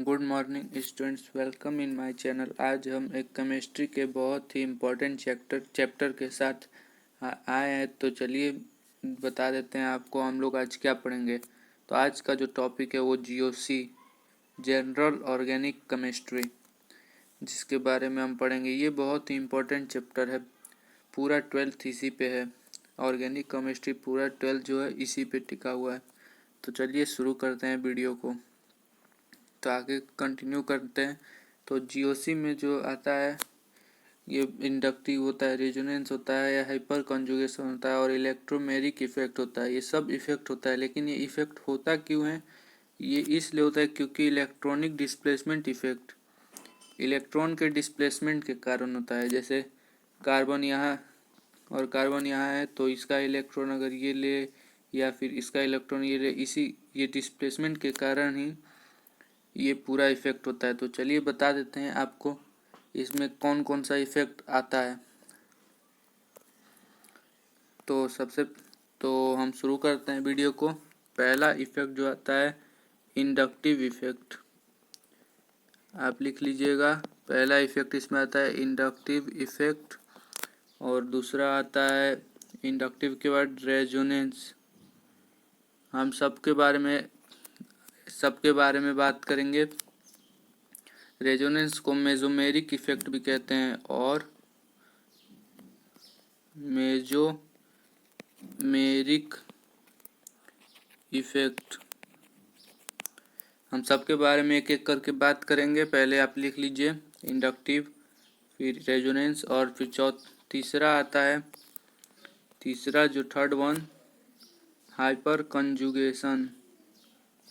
Good morning students, welcome in my channel. आज हम एक केमिस्ट्री के बहुत ही इम्पोर्टेंट चैप्टर के साथ आए हैं। तो चलिए बता देते हैं आपको हम लोग आज क्या पढ़ेंगे। तो आज का जो टॉपिक है वो जीओसी, जनरल ऑर्गेनिक केमिस्ट्री, जिसके बारे में हम पढ़ेंगे। ये बहुत ही इम्पोर्टेंट चैप्टर है, पूरा 12th इसी पे है। ऑर्गेनिक केमिस्ट्री पूरा 12th जो है इसी पे टिका हुआ है। तो चलिए शुरू करते हैं वीडियो को। तो आगे कंटिन्यू करते हैं। तो जीओसी में जो आता है ये इंडक्टिव होता है, रेजोनेंस होता है या हाइपर कॉन्जुगेशन होता है और इलेक्ट्रोमेरिक इफेक्ट होता है। ये सब इफेक्ट होता है, लेकिन ये इफेक्ट होता क्यों है? ये इसलिए होता है क्योंकि इलेक्ट्रॉनिक डिस्प्लेसमेंट इफेक्ट इलेक्ट्रॉन के डिस्प्लेसमेंट के कारण होता है। जैसे कार्बन यहाँ और कार्बन यहाँ है, तो इसका इलेक्ट्रॉन अगर ये ले या फिर इसका इलेक्ट्रॉन ये ले, ये डिस्प्लेसमेंट के कारण ही ये पूरा इफेक्ट होता है। तो चलिए बता देते हैं आपको इसमें कौन कौन सा इफेक्ट आता है। तो हम शुरू करते हैं वीडियो को। पहला इफेक्ट जो आता है इंडक्टिव इफेक्ट, आप लिख लीजिएगा। पहला इफेक्ट इसमें आता है इंडक्टिव इफेक्ट, और दूसरा आता है इंडक्टिव के बाद रेजोनेंस। हम सबके बारे में बात करेंगे। रेजोनेंस को मेसोमेरिक इफेक्ट भी कहते हैं और मेसोमेरिक इफेक्ट। हम सबके बारे में एक एक करके बात करेंगे। पहले आप लिख लीजिए इंडक्टिव, फिर रेजोनेंस, और फिर तीसरा आता है, तीसरा जो third one, hyper conjugation.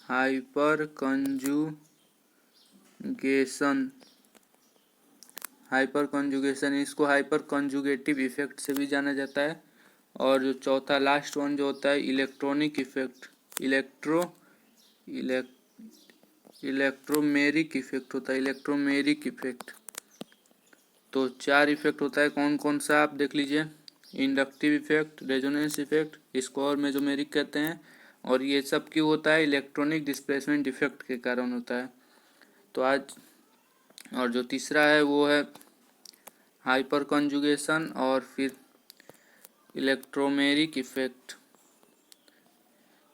Hyper conjugation इसको हाइपर कंजुगेटिव इफेक्ट से भी जाना जाता है। और जो चौथा लास्ट वन जो होता है इलेक्ट्रॉनिक इफेक्ट, इलेक्ट्रोमेरिक इफेक्ट होता है, इलेक्ट्रोमेरिक इफेक्ट। तो 4 इफेक्ट होता है। कौन कौन सा आप देख लीजिए, इंडक्टिव इफेक्ट, रेजोनेंस इफेक्ट, इसको और मेसोमेरिक कहते हैं। और ये सब क्यों होता है? इलेक्ट्रॉनिक डिस्प्लेसमेंट इफेक्ट के कारण होता है। तो आज और जो तीसरा है वो है हाइपर कंजुगेशन और फिर इलेक्ट्रोमेरिक इफेक्ट।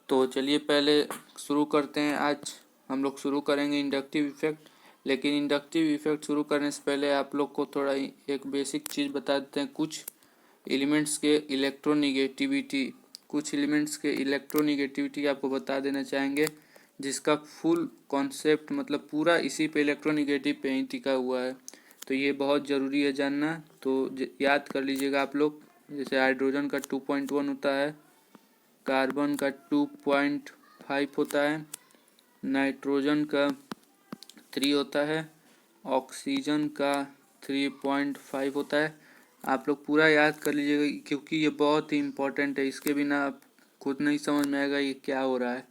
तो चलिए पहले शुरू करते हैं। आज हम लोग शुरू करेंगे इंडक्टिव इफेक्ट, लेकिन इंडक्टिव इफेक्ट शुरू करने से पहले आप लोग को थोड़ा एक बेसिक चीज़ बता देते हैं। कुछ एलिमेंट्स के इलेक्ट्रोनिगेटिविटी आपको बता देना चाहेंगे, जिसका फुल कॉन्सेप्ट मतलब पूरा इसी पे इलेक्ट्रोनिगेटिव पे ही टिका हुआ है। तो ये बहुत ज़रूरी है जानना। तो याद कर लीजिएगा आप लोग। जैसे हाइड्रोजन का 2.1 होता है, कार्बन का 2.5 होता है, नाइट्रोजन का 3 होता है, ऑक्सीजन का 3.5 होता है। आप लोग पूरा याद कर लीजिएगा, क्योंकि ये बहुत ही इम्पोर्टेंट है। इसके बिना आप खुद नहीं समझ में आएगा ये क्या हो रहा है।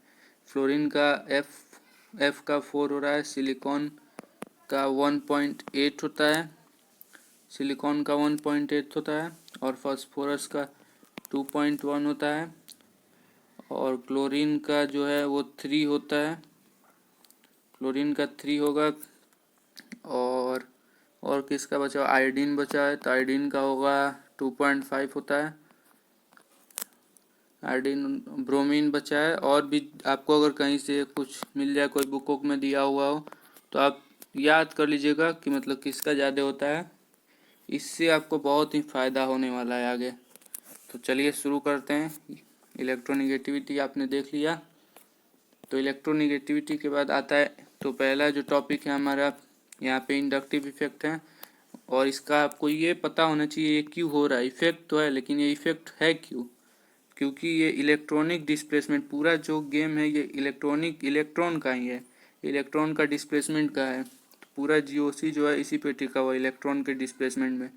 फ्लोरीन का एफ का 4 हो रहा है, सिलिकॉन का 1.8 होता है, और फास्फोरस का 2.1 होता है, और क्लोरीन का जो है वो 3 होता है, क्लोरीन का 3 होगा। और किसका बचा? आयोडीन बचा है, तो आयोडीन का होगा 2.5 होता है। आयोडीन, ब्रोमीन बचा है। और भी आपको अगर कहीं से कुछ मिल जाए, कोई बुक में दिया हुआ हो, तो आप याद कर लीजिएगा कि मतलब किसका ज़्यादा होता है। इससे आपको बहुत ही फ़ायदा होने वाला है आगे। तो चलिए शुरू करते हैं। इलेक्ट्रोनिगेटिविटी आपने देख लिया। तो इलेक्ट्रोनिगेटिविटी के बाद आता है, तो पहला जो टॉपिक है हमारा यहाँ पे इंडक्टिव इफेक्ट है। और इसका आपको ये पता होना चाहिए ये क्यों हो रहा है। इफेक्ट तो है, लेकिन ये इफेक्ट है क्यों? क्योंकि ये इलेक्ट्रॉनिक डिस्प्लेसमेंट, पूरा जो गेम है ये इलेक्ट्रॉन का ही है, इलेक्ट्रॉन का डिस्प्लेसमेंट का है। तो पूरा जीओसी जो है इसी पे टिका हुआ है, इलेक्ट्रॉन के डिस्प्लेसमेंट में।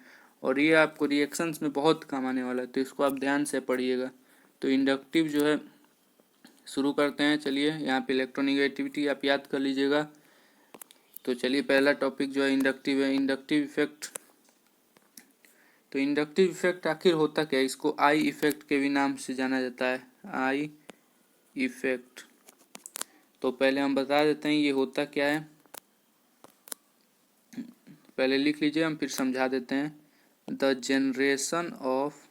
और ये आपको रिएक्शंस में बहुत काम आने वाला है, तो इसको आप ध्यान से पढ़िएगा। तो इंडक्टिव जो है शुरू करते हैं। चलिए यहाँ पे इलेक्ट्रोनिगेटिविटी आप याद कर लीजिएगा। तो चलिए पहला टॉपिक जो है इंडक्टिव है, इंडक्टिव इफेक्ट। तो इंडक्टिव इफेक्ट आखिर होता क्या है? इसको आई इफेक्ट के भी नाम से जाना जाता है, आई इफेक्ट। तो पहले हम बता देते हैं ये होता क्या है। पहले लिख लीजिए, हम फिर समझा देते हैं। The generation of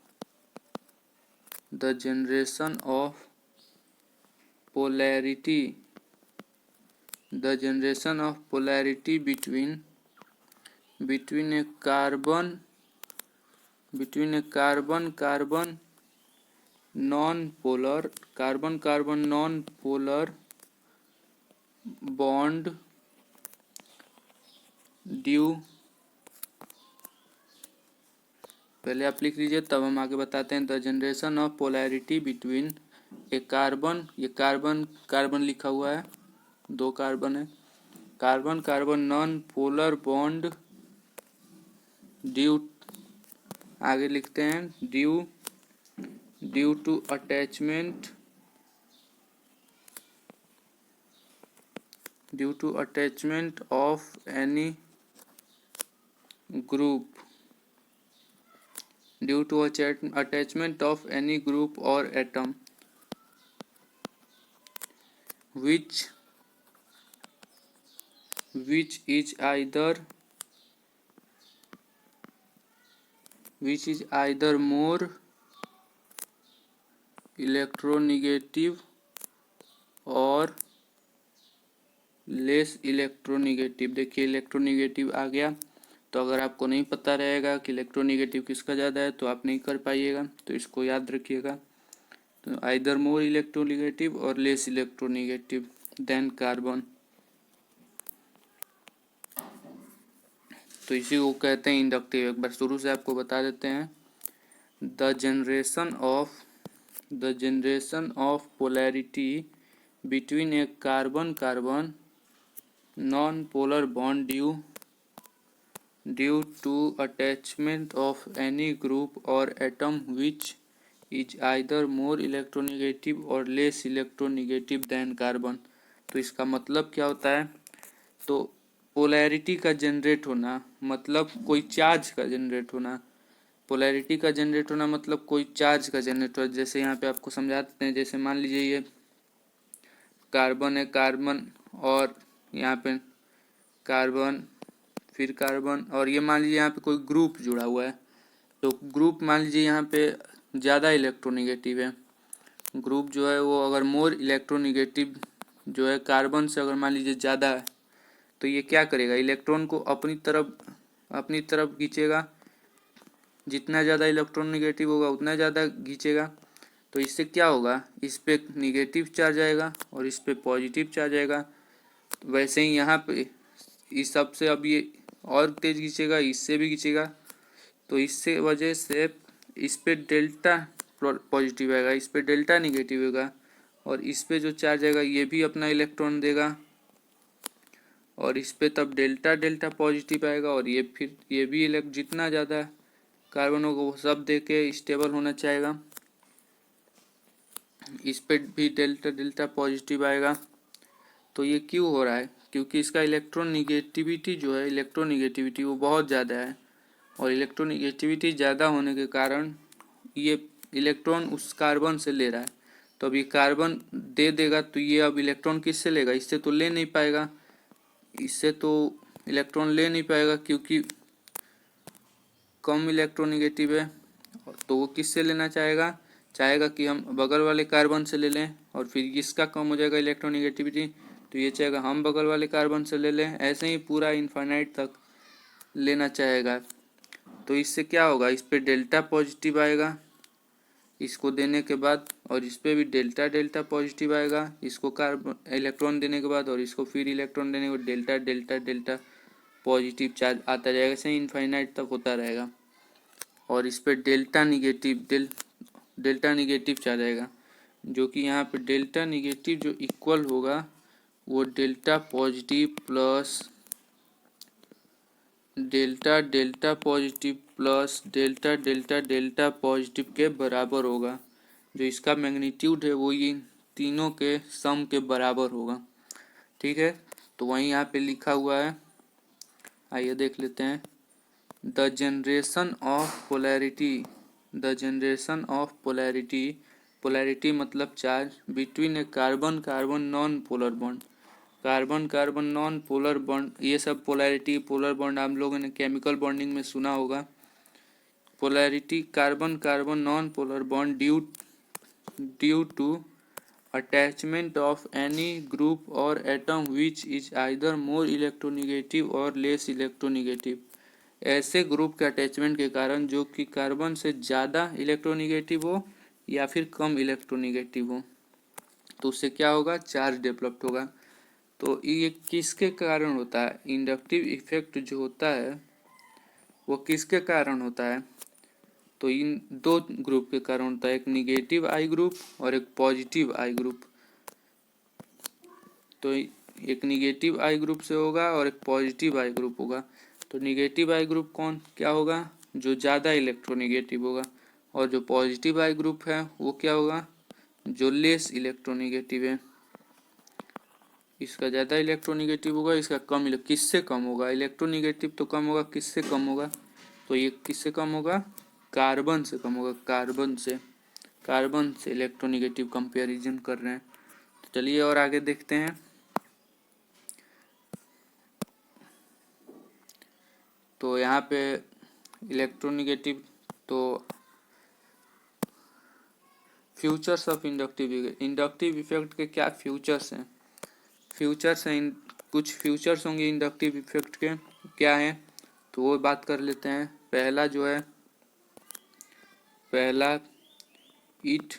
polarity between a carbon non-polar bond due, पहले आप लिख लीजिए तब हम आगे बताते हैं। The generation of polarity between a carbon, ये कार्बन लिखा हुआ है, 2 कार्बन है, carbon non polar bond due, आगे लिखते हैं due to attachment of any group or atom which is either more electronegative और लेस इलेक्ट्रोनिगेटिव। देखिए इलेक्ट्रोनिगेटिव आ गया, तो अगर आपको नहीं पता रहेगा कि इलेक्ट्रोनिगेटिव किसका ज़्यादा है तो आप नहीं कर पाइएगा, तो इसको याद रखिएगा। तो either more electronegative or less electronegative than carbon, तो इसी को कहते हैं इंडक्टिव। एक बार शुरू से आपको बता देते हैं। The generation of polarity between a carbon non polar bond due to attachment of any group or atom which is either more electronegative or less electronegative than carbon. तो इसका मतलब क्या होता है? तो पोलैरिटी का जनरेट होना मतलब कोई चार्ज का जनरेट होना, पोलैरिटी का जनरेट होना मतलब कोई चार्ज का जनरेट होना। जैसे यहाँ पे आपको समझा देते हैं, जैसे मान लीजिए ये कार्बन है, कार्बन और यहाँ पे कार्बन फिर कार्बन, और ये मान लीजिए यहाँ पे कोई ग्रुप जुड़ा हुआ है, तो ग्रुप मान लीजिए यहाँ पे ज़्यादा इलेक्ट्रोनिगेटिव है। ग्रुप जो है वो अगर मोर इलेक्ट्रोनिगेटिव जो है कार्बन से अगर मान लीजिए ज़्यादा है, तो ये क्या करेगा? इलेक्ट्रॉन को अपनी तरफ खींचेगा। जितना ज़्यादा इलेक्ट्रॉन निगेटिव होगा उतना ज़्यादा खींचेगा। तो इससे क्या होगा? इस पे निगेटिव चार्ज आएगा और इस पे पॉजिटिव चार्ज आएगा। तो वैसे ही यहाँ पे इस सब से अब ये और तेज खींचेगा, इससे भी खींचेगा, तो इससे वजह से इस पे डेल्टा पॉजिटिव आएगा, इस पे डेल्टा निगेटिव होगा, और इस पे जो चार्ज आएगा ये भी अपना इलेक्ट्रॉन देगा, और इस पे तब डेल्टा पॉजिटिव आएगा, और ये फिर ये भी जितना ज़्यादा कार्बन होगा वो सब दे के स्टेबल होना चाहेगा। इस पे भी डेल्टा पॉजिटिव आएगा। तो ये क्यों हो रहा है? क्योंकि इसका इलेक्ट्रोनिगेटिविटी जो है, इलेक्ट्रोनिगेटिविटी वो बहुत ज़्यादा है, और इलेक्ट्रोनिगेटिविटी ज़्यादा होने के कारण ये इलेक्ट्रॉन उस कार्बन से ले रहा है। तो अब ये कार्बन दे देगा, तो ये अब इलेक्ट्रॉन किससे लेगा? इससे तो ले नहीं पाएगा, इससे तो इलेक्ट्रॉन ले नहीं पाएगा क्योंकि कम इलेक्ट्रोनिगेटिव है। तो वो किससे लेना चाहेगा कि हम बगल वाले कार्बन से ले लें, और फिर इसका कम हो जाएगा इलेक्ट्रोनिगेटिविटी, तो ये चाहेगा हम बगल वाले कार्बन से ले लें। ऐसे ही पूरा इनफाइनाइट तक लेना चाहेगा। तो इससे क्या होगा? इस पे डेल्टा पॉजिटिव आएगा इसको देने के बाद, और इस पे भी डेल्टा पॉजिटिव आएगा इसको कार्बन इलेक्ट्रॉन देने के बाद, और इसको फिर इलेक्ट्रॉन देने के बाद डेल्टा पॉजिटिव चार्ज आता जाएगा। ऐसे ही इनफाइनाइट तक होता रहेगा। और इस पे डेल्टा निगेटिव चार्ज आएगा, जो कि यहाँ पे डेल्टा निगेटिव जो इक्वल होगा वो delta positive plus delta positive plus delta positive के बराबर होगा। जो इसका मैग्नीट्यूड है वो ये तीनों के सम के बराबर होगा। ठीक है, तो वहीं यहाँ पे लिखा हुआ है, आइए देख लेते हैं। द जनरेशन ऑफ पोलैरिटी मतलब charge between a carbon non polar bond, carbon carbon non polar bond, ये सब पोलैरिटी पोलर बॉन्ड आप लोगों ने केमिकल बॉन्डिंग में सुना होगा। Polarity carbon carbon non polar bond due to attachment of any group or atom which is either more electronegative or less electronegative. ऐसे group के अटैचमेंट के कारण जो कि कार्बन से ज़्यादा इलेक्ट्रोनिगेटिव हो या फिर कम इलेक्ट्रोनिगेटिव हो, तो उससे क्या होगा, चार्ज डेवलप्ड होगा। तो ये किसके कारण होता है, इंडक्टिव इफेक्ट जो होता है वो किसके कारण होता है, तो इन दो ग्रुप के कारण होता है, एक निगेटिव आई ग्रुप और एक पॉजिटिव आई ग्रुप। तो एक निगेटिव आई ग्रुप से होगा और एक पॉजिटिव आई ग्रुप होगा। तो निगेटिव आई ग्रुप कौन क्या होगा, जो ज़्यादा इलेक्ट्रोनिगेटिव होगा, और जो पॉजिटिव आई ग्रुप है वो क्या होगा, जो लेस इलेक्ट्रोनिगेटिव है। इसका ज़्यादा इलेक्ट्रोनिगेटिव होगा, इसका कम, किससे कम होगा, इलेक्ट्रोनिगेटिव तो कम होगा, किससे कम होगा, तो ये किससे कम होगा, कार्बन से कम होगा, कार्बन से इलेक्ट्रोनिगेटिव कंपैरिजन कर रहे हैं। तो चलिए और आगे देखते हैं। तो यहाँ पे इलेक्ट्रोनिगेटिव, तो फ्यूचर्स ऑफ इंडक्टिव इफेक्ट के क्या फ्यूचर्स हैं, कुछ फ्यूचर्स होंगे इंडक्टिव इफेक्ट के, क्या हैं, तो वो बात कर लेते हैं। पहला इट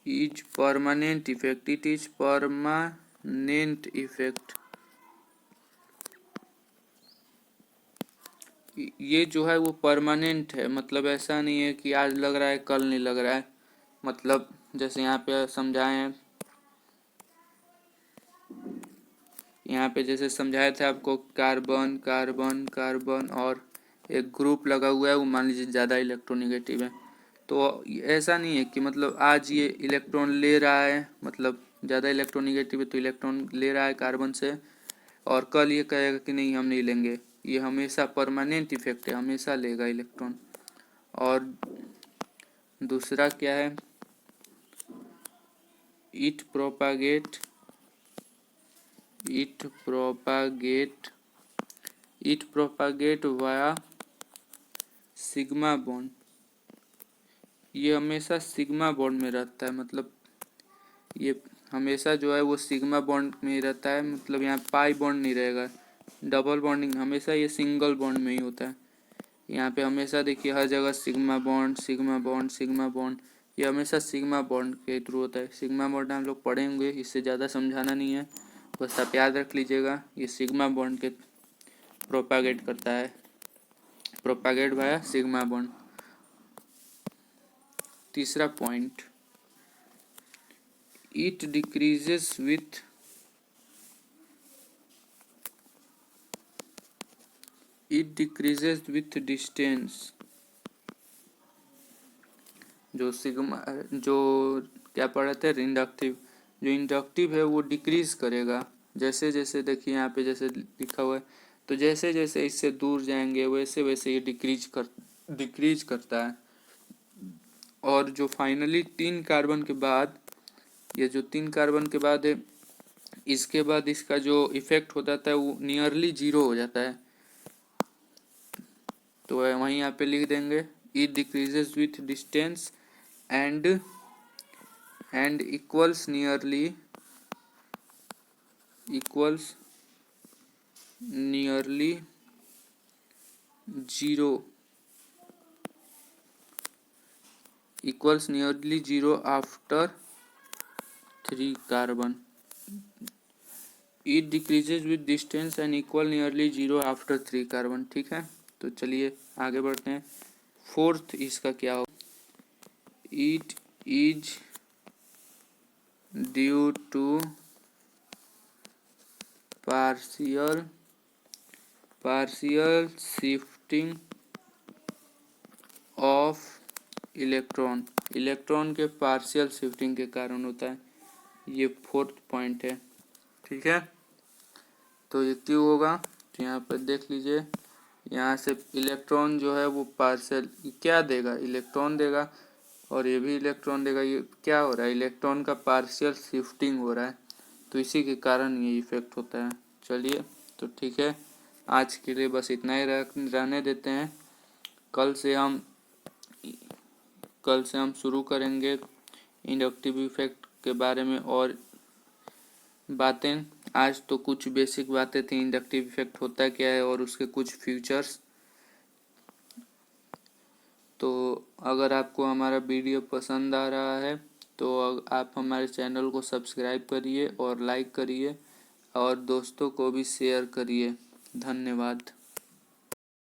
इज परमानेंट इफेक्ट, ये जो है वो परमानेंट है, मतलब ऐसा नहीं है कि आज लग रहा है कल नहीं लग रहा है। मतलब जैसे यहाँ पे समझाए हैं, यहाँ पे जैसे समझाए थे आपको, कार्बन कार्बन कार्बन और एक ग्रुप लगा हुआ है, वो मान लीजिए ज़्यादा इलेक्ट्रोनिगेटिव है। तो ऐसा नहीं है कि मतलब आज ये इलेक्ट्रॉन ले रहा है, मतलब ज़्यादा इलेक्ट्रोनिगेटिव है तो इलेक्ट्रॉन ले रहा है कार्बन से, और कल ये कहेगा कि नहीं हम नहीं लेंगे। ये हमेशा परमानेंट इफेक्ट है, हमेशा लेगा इलेक्ट्रॉन। और दूसरा क्या है, it propagate via sigma bond, ये हमेशा सिग्मा बॉन्ड में रहता है, मतलब ये हमेशा जो है वो सिग्मा बॉन्ड में रहता है, मतलब यहाँ पाई बॉन्ड नहीं रहेगा, डबल बॉन्डिंग, हमेशा ये सिंगल बॉन्ड में ही होता है। यहाँ पे हमेशा देखिए हर जगह sigma bond sigma bond sigma bond, ये हमेशा सिग्मा बॉन्ड के थ्रू होता है। सिग्मा बॉन्ड हम लोग पढ़े होंगे, इससे ज़्यादा समझाना नहीं है, बस आप याद रख लीजिएगा, ये सिग्मा बॉन्ड के प्रोपागेट करता है, प्रोपागेट वाया सिग्मा बॉन्ड। तीसरा point, it decreases with distance, जो सिग्मा, जो क्या पढ़े थे, इंडक्टिव, जो इंडक्टिव है वो डिक्रीज करेगा जैसे जैसे, देखिए यहाँ पे जैसे लिखा हुआ है, तो जैसे जैसे इससे दूर जाएंगे वैसे वैसे ये डिक्रीज करता है। और जो फाइनली 3 कार्बन के बाद, ये जो 3 कार्बन के बाद है, इसके बाद इसका जो इफेक्ट हो जाता है वो नियरली 0 हो जाता है। तो वहीं यहाँ पे लिख देंगे, it decreases with distance and equals nearly 0 after 3 carbon. It decreases with distance and equal nearly 0 after 3 carbon, ठीक है। तो चलिए आगे बढ़ते हैं। फोर्थ इसका क्या हो, it is due to partial shifting of electron के पार्शियल शिफ्टिंग के कारण होता है, ये फोर्थ पॉइंट है, ठीक है। तो ये क्यों होगा, तो यहाँ पर देख लीजिए, यहाँ से इलेक्ट्रॉन जो है वो पार्शियल क्या देगा, इलेक्ट्रॉन देगा, और ये भी इलेक्ट्रॉन देगा। ये क्या हो रहा है, इलेक्ट्रॉन का पार्शियल शिफ्टिंग हो रहा है। तो इसी के कारण ये इफ़ेक्ट होता है। चलिए तो ठीक है, आज के लिए बस इतना ही रहने देते हैं। कल से हम शुरू करेंगे इंडक्टिव इफेक्ट के बारे में और बातें। आज तो कुछ बेसिक बातें थी, इंडक्टिव इफेक्ट होता क्या है और उसके कुछ फीचर्स। तो अगर आपको हमारा वीडियो पसंद आ रहा है तो आप हमारे चैनल को सब्सक्राइब करिए और लाइक करिए और दोस्तों को भी शेयर करिए। धन्यवाद।